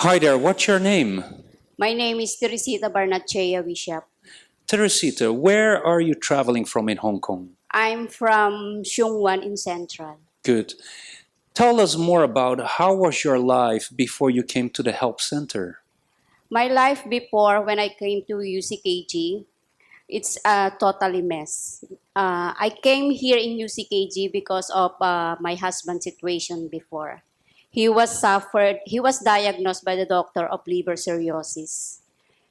Hi there, what's your name? My name is Teresita Barnachea Bishop. Teresita, where are you traveling from in Hong Kong? I'm from Sheungwan in Central. Good. Tell us more about how was your life before you came to the help center? My life before when I came to UCKG, it's totally mess. I came here in UCKG because of my husband's situation before. He was diagnosed by the doctor of liver cirrhosis.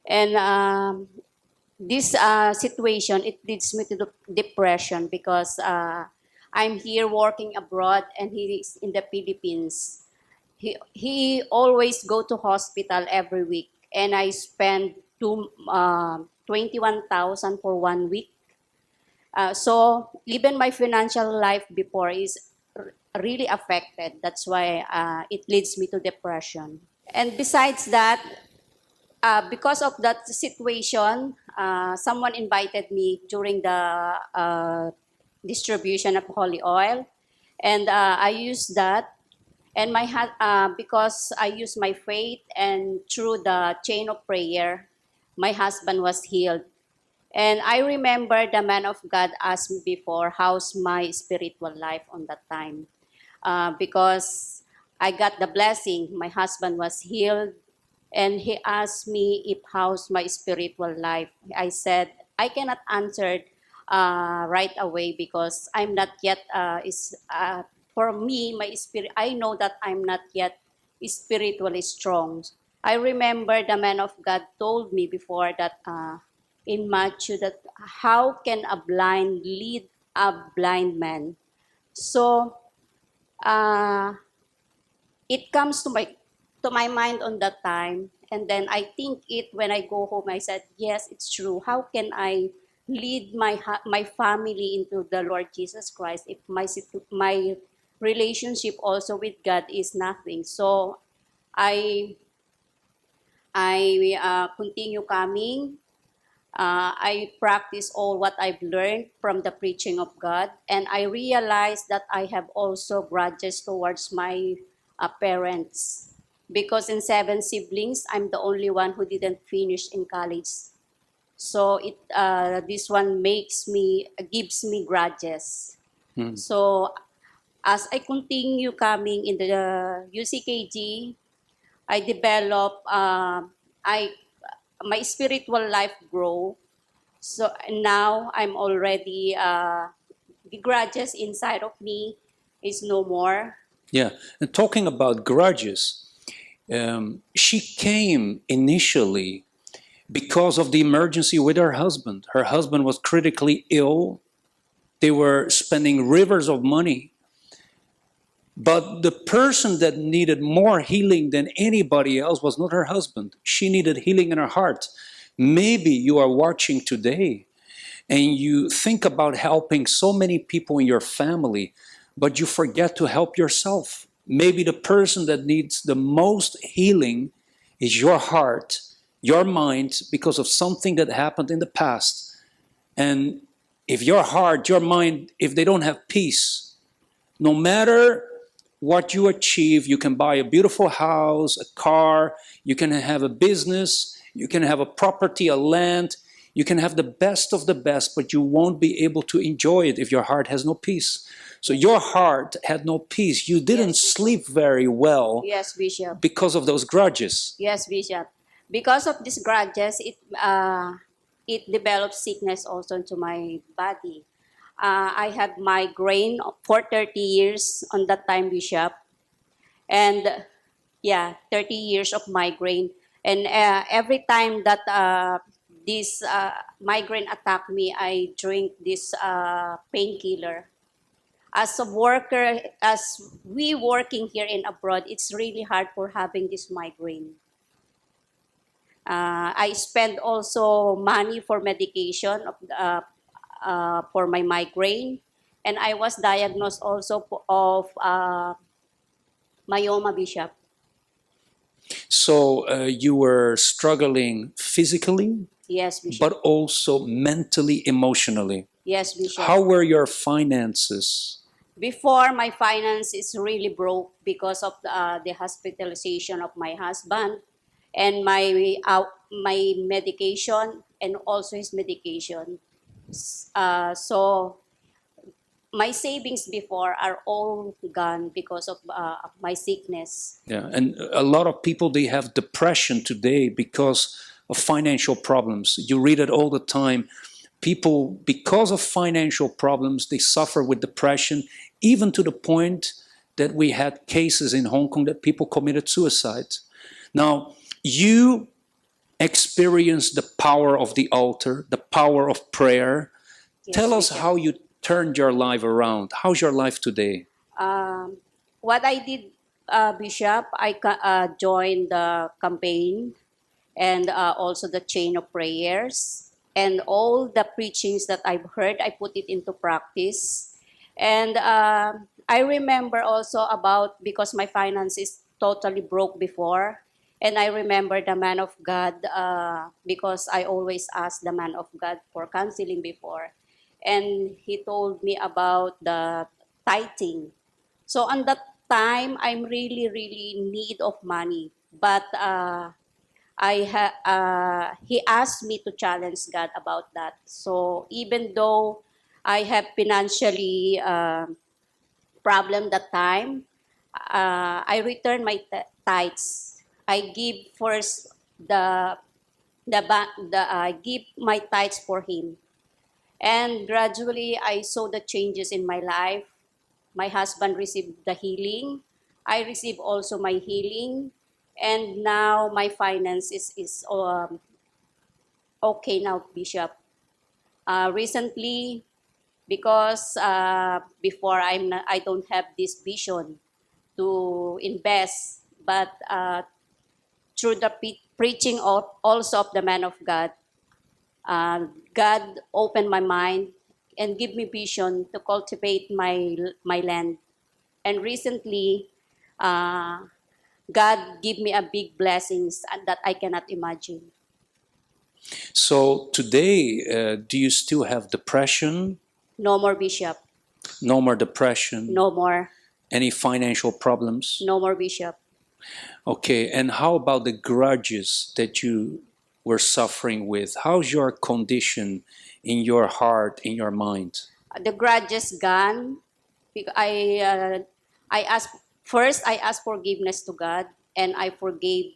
And this situation, it leads me to depression because I'm here working abroad and he is in the Philippines. He always go to hospital every week, and I spend 21,000 for 1 week. So even my financial life before is really affected. That's why it leads me to depression. And besides that, because of that situation, someone invited me during the distribution of holy oil, and I used that. And because I used my faith and through the chain of prayer, my husband was healed. And I remember the man of God asked me before, how's my spiritual life on that time? Because I got the blessing, my husband was healed, and he asked me if how's my spiritual life. I said I cannot answer right away because I'm not yet for me my spirit. I know that I'm not yet spiritually strong. I remember the man of God told me before that in Matthew that how can a blind lead a blind man? So uh, it comes to my mind on that time, and then I think it when I go home. I said, yes, it's true. How can I lead my family into the Lord Jesus Christ if my relationship also with God is nothing? So I I continue coming. I practice all what I've learned from the preaching of God, and I realize that I have also grudges towards my parents because in 7 siblings, I'm the only one who didn't finish in college. So this one gives me grudges. Hmm. So as I continue coming in the UCKG, I develop I my spiritual life grow. So now I'm already, the grudges inside of me is no more. Yeah, and talking about grudges, she came initially because of the emergency with her husband. Her husband was critically ill. They were spending rivers of money. But the person that needed more healing than anybody else was not her husband. She needed healing in her heart. Maybe you are watching today and you think about helping so many people in your family, but you forget to help yourself. Maybe the person that needs the most healing is your heart, your mind, because of something that happened in the past. And if your heart, your mind, if they don't have peace, no matter what you achieve, you can buy a beautiful house, a car, you can have a business, you can have a property, a land, you can have the best of the best, but you won't be able to enjoy it if your heart has no peace. So your heart had no peace. You didn't Yes, sleep very well yes, Bishop. because of those grudges. Yes, Bishop. Because of these grudges, it develops sickness also into my body. I had migraine for 30 years on that time, Bishop. And yeah, 30 years of migraine. And every time that this migraine attack me, I drink this painkiller. As a worker, as we working here in abroad, it's really hard for having this migraine. I spend also money for medication for my migraine, and I was diagnosed also of myoma, Bishop. So you were struggling physically, Yes, Bishop. but also mentally, emotionally. Yes, Bishop. How were your finances? Before, my finance is really broke because of the hospitalization of my husband and my medication and also his medication. So my savings before are all gone because of my sickness. Yeah, and a lot of people, they have depression today because of financial problems. You read it all the time. People, because of financial problems, they suffer with depression, even to the point that we had cases in Hong Kong that people committed suicide. Now, you experienced the power of the altar, the power of prayer. Yes, Tell us Bishop. how you turned your life around. How's your life today? What I did, Bishop, I joined the campaign and also the chain of prayers. And all the preachings that I've heard, I put it into practice. And I remember also about, because my finances totally broke before, and I remember the man of God, because I always ask the man of God for counseling before. And he told me about the tithing. So on that time, I'm really, really in need of money. But he asked me to challenge God about that. So even though I have financially problem that time, I return my tithes. I give first I give my tithes for him, and gradually I saw the changes in my life. My husband received the healing. I received also my healing, and now my finance is okay now, Bishop. Recently, because before I don't have this vision to invest, but through the preaching of, also of the man of God, God opened my mind and give me vision to cultivate my land. And recently, uh, God give me a big blessings that I cannot imagine. So today, do you still have depression? No more, Bishop. No more depression? No more. Any financial problems? No more, Bishop. Okay, and how about the grudges that you were suffering with? How's your condition in your heart, in your mind? The grudge is gone. I ask first. I ask forgiveness to God, and I forgave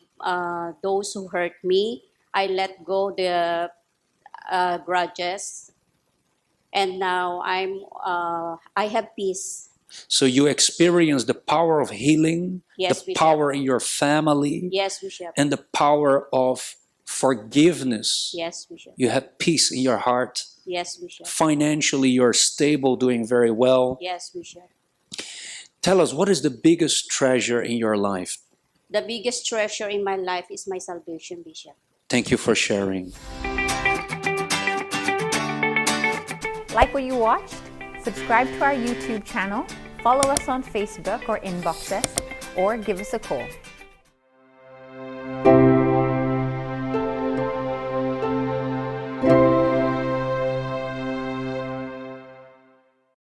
those who hurt me. I let go the grudges, and now I have peace. So you experience the power of healing, Yes, the Bishop. power in your family, Yes, Bishop. and the power of forgiveness. Yes, Bishop. You have peace in your heart. Yes, Bishop. Financially, you're stable, doing very well. Yes, Bishop. Tell us, what is the biggest treasure in your life? The biggest treasure in my life is my salvation, Bishop. Thank you for sharing. Like what you watched? Subscribe to our YouTube channel, follow us on Facebook or inbox us, or give us a call.